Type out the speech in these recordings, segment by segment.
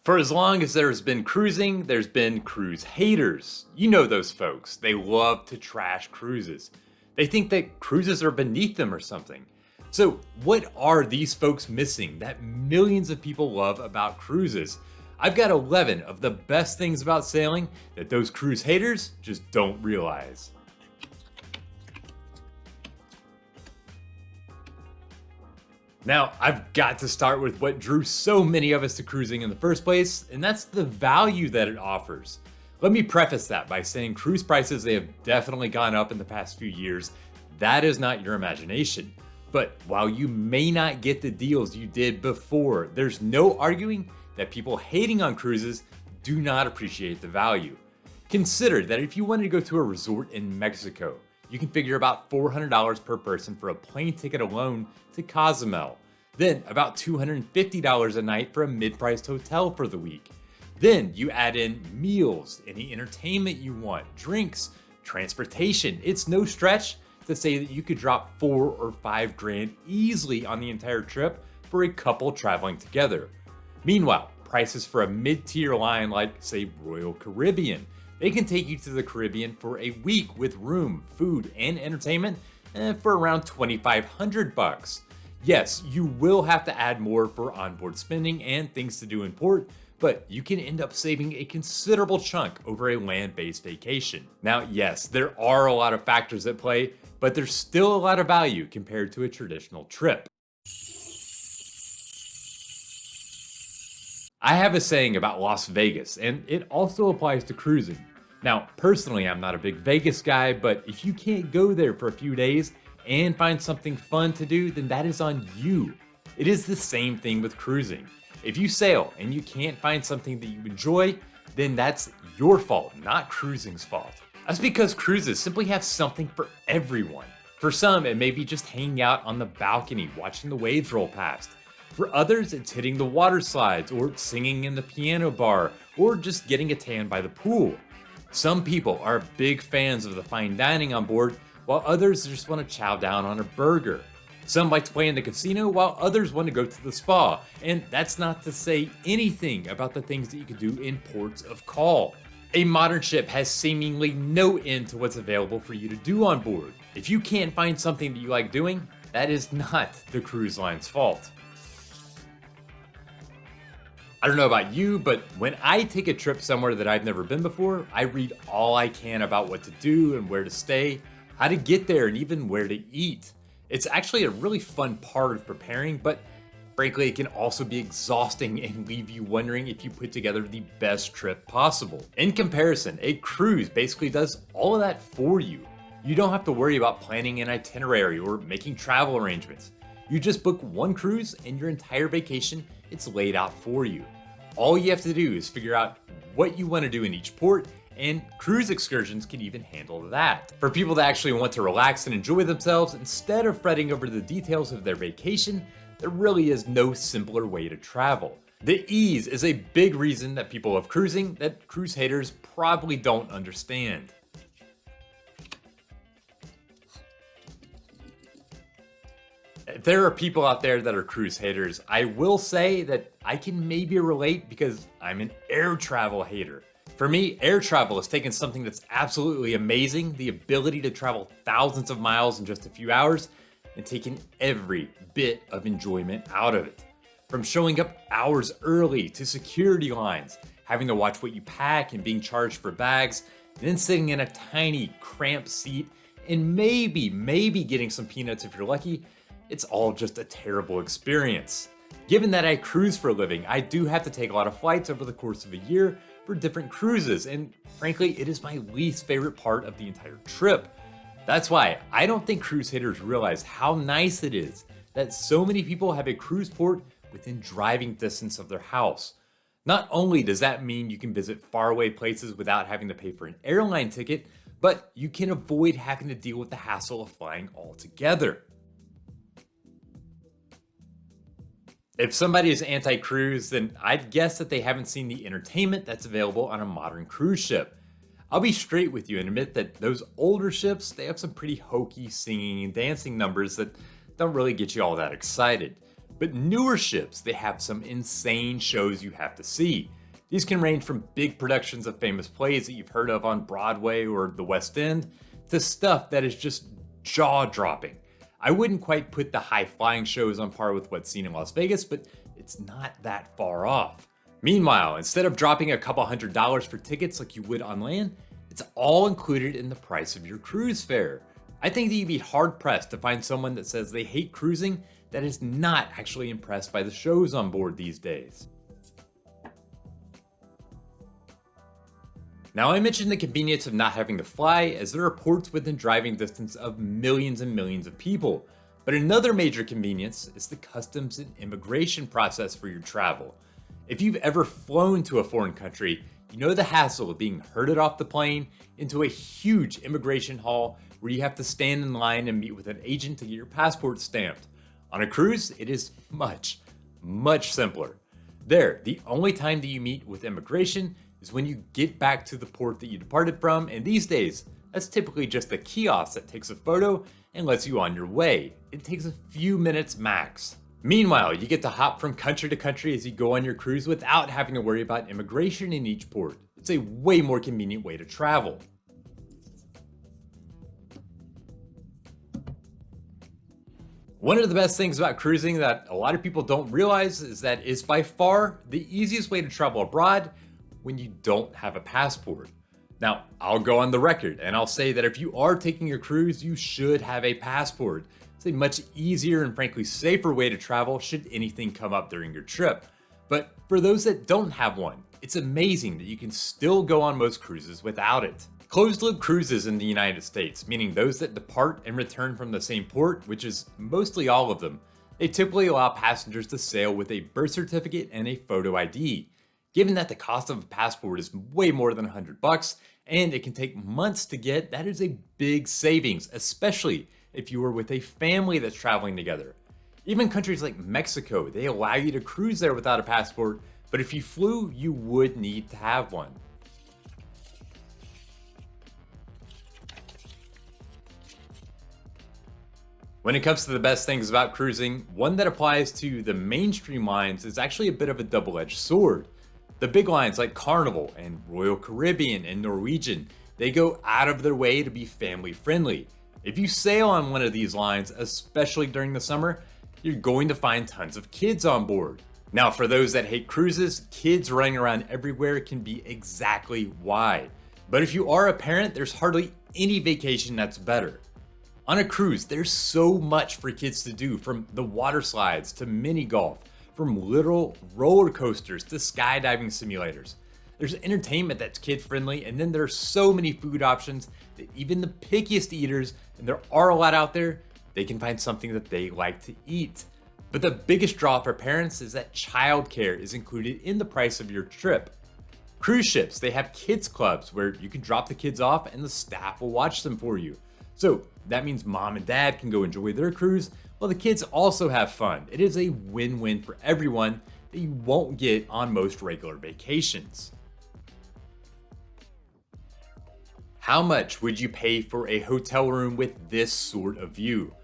For as long as there's been cruising, there's been cruise haters. You know those folks. They love to trash cruises. They think that cruises are beneath them or something. So, what are these folks missing that millions of people love about cruises? I've got 11 of the best things about sailing that those cruise haters just don't realize. Now, I've got to start with what drew so many of us to cruising in the first place, and that's the value that it offers. Let me preface that by saying cruise prices, they have definitely gone up in the past few years. That is not your imagination. But while you may not get the deals you did before, there's no arguing that people hating on cruises do not appreciate the value. Consider that if you wanted to go to a resort in Mexico, you can figure about $400 per person for a plane ticket alone to Cozumel. Then about $250 a night for a mid-priced hotel for the week. Then you add in meals, any entertainment you want, drinks, transportation. It's no stretch to say that you could drop $4 or $5 grand easily on the entire trip for a couple traveling together. Meanwhile, prices for a mid-tier line like, say, Royal Caribbean, they can take you to the Caribbean for a week with room, food, and entertainment for around $2,500. Yes, you will have to add more for onboard spending and things to do in port, but you can end up saving a considerable chunk over a land-based vacation. Now, yes, there are a lot of factors at play, but there's still a lot of value compared to a traditional trip. I have a saying about Las Vegas, and it also applies to cruising. Now, personally, I'm not a big Vegas guy, but if you can't go there for a few days and find something fun to do, then that is on you. It is the same thing with cruising. If you sail and you can't find something that you enjoy, then that's your fault, not cruising's fault. That's because cruises simply have something for everyone. For some, it may be just hanging out on the balcony watching the waves roll past. For others, it's hitting the water slides or singing in the piano bar or just getting a tan by the pool. Some people are big fans of the fine dining on board, while others just want to chow down on a burger. Some like to play in the casino, while others want to go to the spa. And that's not to say anything about the things that you can do in ports of call. A modern ship has seemingly no end to what's available for you to do on board. If you can't find something that you like doing, that is not the cruise line's fault. I don't know about you, but when I take a trip somewhere that I've never been before, I read all I can about what to do and where to stay, how to get there, and even where to eat. It's actually a really fun part of preparing, but frankly, it can also be exhausting and leave you wondering if you put together the best trip possible. In comparison, a cruise basically does all of that for you. You don't have to worry about planning an itinerary or making travel arrangements. You just book one cruise and your entire vacation, it's laid out for you. All you have to do is figure out what you want to do in each port, and cruise excursions can even handle that. For people that actually want to relax and enjoy themselves instead of fretting over the details of their vacation, there really is no simpler way to travel. The ease is a big reason that people love cruising that cruise haters probably don't understand. If there are people out there that are cruise haters, I will say that I can maybe relate because I'm an air travel hater. For me, air travel has taken something that's absolutely amazing, the ability to travel thousands of miles in just a few hours, and taken every bit of enjoyment out of it. From showing up hours early to security lines, having to watch what you pack and being charged for bags, and then sitting in a tiny, cramped seat and maybe getting some peanuts if you're lucky, it's all just a terrible experience. Given that I cruise for a living, I do have to take a lot of flights over the course of a year for different cruises, and frankly, it is my least favorite part of the entire trip. That's why I don't think cruise haters realize how nice it is that so many people have a cruise port within driving distance of their house. Not only does that mean you can visit faraway places without having to pay for an airline ticket, but you can avoid having to deal with the hassle of flying altogether. If somebody is anti-cruise, then I'd guess that they haven't seen the entertainment that's available on a modern cruise ship. I'll be straight with you and admit that those older ships, they have some pretty hokey singing and dancing numbers that don't really get you all that excited. But newer ships, they have some insane shows you have to see. These can range from big productions of famous plays that you've heard of on Broadway or the West End, to stuff that is just jaw-dropping. I wouldn't quite put the high-flying shows on par with what's seen in Las Vegas, but it's not that far off. Meanwhile, instead of dropping a couple $100s for tickets like you would on land, it's all included in the price of your cruise fare. I think that you'd be hard-pressed to find someone that says they hate cruising that is not actually impressed by the shows on board these days. Now, I mentioned the convenience of not having to fly, as there are ports within driving distance of millions and millions of people. But another major convenience is the customs and immigration process for your travel. If you've ever flown to a foreign country, you know the hassle of being herded off the plane into a huge immigration hall where you have to stand in line and meet with an agent to get your passport stamped. On a cruise, it is much, much simpler. There, the only time that you meet with immigration is when you get back to the port that you departed from, and these days, that's typically just a kiosk that takes a photo and lets you on your way. It takes a few minutes max. Meanwhile, you get to hop from country to country as you go on your cruise without having to worry about immigration in each port. It's a way more convenient way to travel. One of the best things about cruising that a lot of people don't realize is that it's by far the easiest way to travel abroad when you don't have a passport. Now, I'll go on the record and I'll say that if you are taking a cruise, you should have a passport. It's a much easier and frankly safer way to travel should anything come up during your trip. But for those that don't have one, it's amazing that you can still go on most cruises without it. Closed-loop cruises in the United States, meaning those that depart and return from the same port, which is mostly all of them, they typically allow passengers to sail with a birth certificate and a photo ID. Given that the cost of a passport is way more than $100 and it can take months to get, that is a big savings, especially if you are with a family that's traveling together. Even countries like Mexico, they allow you to cruise there without a passport, but if you flew, you would need to have one. When it comes to the best things about cruising, one that applies to the mainstream lines is actually a bit of a double-edged sword. The big lines like Carnival and Royal Caribbean and Norwegian, they go out of their way to be family friendly. If you sail on one of these lines, especially during the summer, you're going to find tons of kids on board. Now, for those that hate cruises, kids running around everywhere can be exactly why. But if you are a parent, there's hardly any vacation that's better. On a cruise, there's so much for kids to do, from the water slides to mini golf, from literal roller coasters to skydiving simulators. There's entertainment that's kid friendly, and then there are so many food options that even the pickiest eaters, and there are a lot out there, they can find something that they like to eat. But the biggest draw for parents is that childcare is included in the price of your trip. Cruise ships, they have kids clubs where you can drop the kids off and the staff will watch them for you. So that means mom and dad can go enjoy their cruise while the kids also have fun. It is a win-win for everyone that you won't get on most regular vacations. How much would you pay for a hotel room with this sort of view?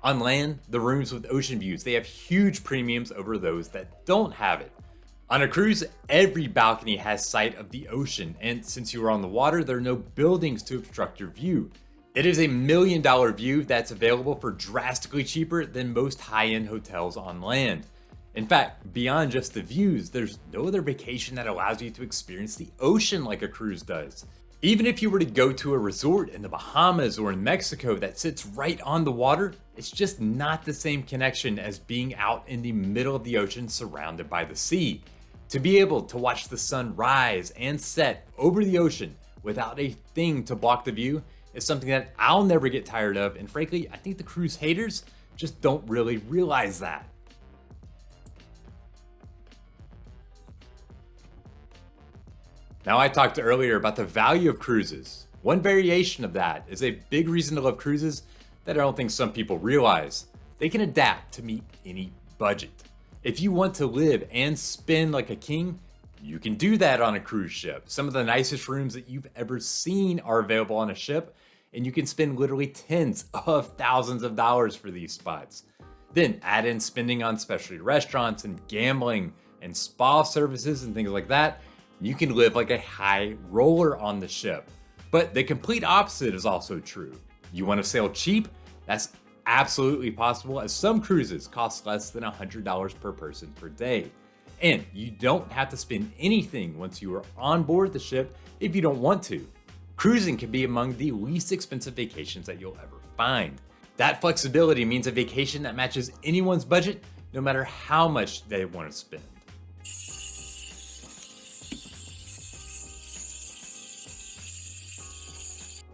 On land, the rooms with ocean views, they have huge premiums over those that don't have it. On a cruise, every balcony has sight of the ocean, and since you are on the water, there are no buildings to obstruct your view. It is a $1 million view that's available for drastically cheaper than most high-end hotels on land. In fact, beyond just the views, there's no other vacation that allows you to experience the ocean like a cruise does. Even if you were to go to a resort in the Bahamas or in Mexico that sits right on the water, it's just not the same connection as being out in the middle of the ocean surrounded by the sea. To be able to watch the sun rise and set over the ocean without a thing to block the view is something that I'll never get tired of, and frankly, I think the cruise haters just don't really realize that. Now, I talked earlier about the value of cruises. One variation of that is a big reason to love cruises that I don't think some people realize. They can adapt to meet any budget. If you want to live and spend like a king, you can do that on a cruise ship. Some of the nicest rooms that you've ever seen are available on a ship, and you can spend literally tens of thousands of dollars for these spots. Then add in spending on specialty restaurants and gambling and spa services and things like that. You can live like a high roller on the ship. But the complete opposite is also true. You want to sail cheap? That's absolutely possible, as some cruises cost less than $100 per person per day. And you don't have to spend anything once you are on board the ship if you don't want to. Cruising can be among the least expensive vacations that you'll ever find. That flexibility means a vacation that matches anyone's budget, no matter how much they want to spend.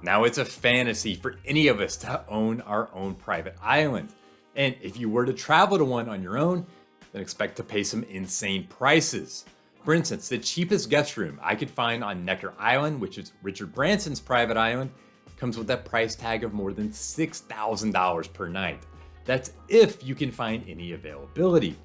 Now, it's a fantasy for any of us to own our own private island. And if you were to travel to one on your own, then expect to pay some insane prices. For instance, the cheapest guest room I could find on Necker Island, which is Richard Branson's private island, comes with a price tag of more than $6,000 per night. That's if you can find any availability.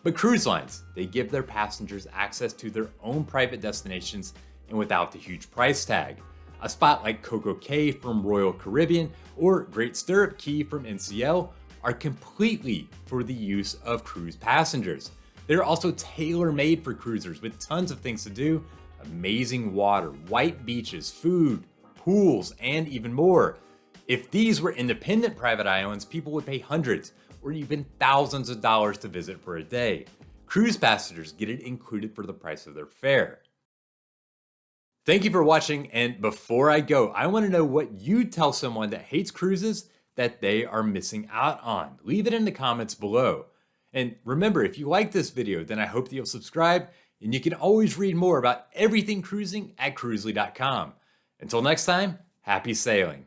But cruise lines, they give their passengers access to their own private destinations and without the huge price tag. A spot like Coco Cay from Royal Caribbean or Great Stirrup Cay from NCL are completely for the use of cruise passengers. They're also tailor-made for cruisers with tons of things to do, amazing water, white beaches, food, pools, and even more. If these were independent private islands, people would pay hundreds or even thousands of dollars to visit for a day. Cruise passengers get it included for the price of their fare. Thank you for watching, and before I go, I want to know what you'd tell someone that hates cruises that they are missing out on. Leave it in the comments below. And remember, if you like this video, then I hope that you'll subscribe, and you can always read more about everything cruising at Cruzely.com. Until next time, happy sailing.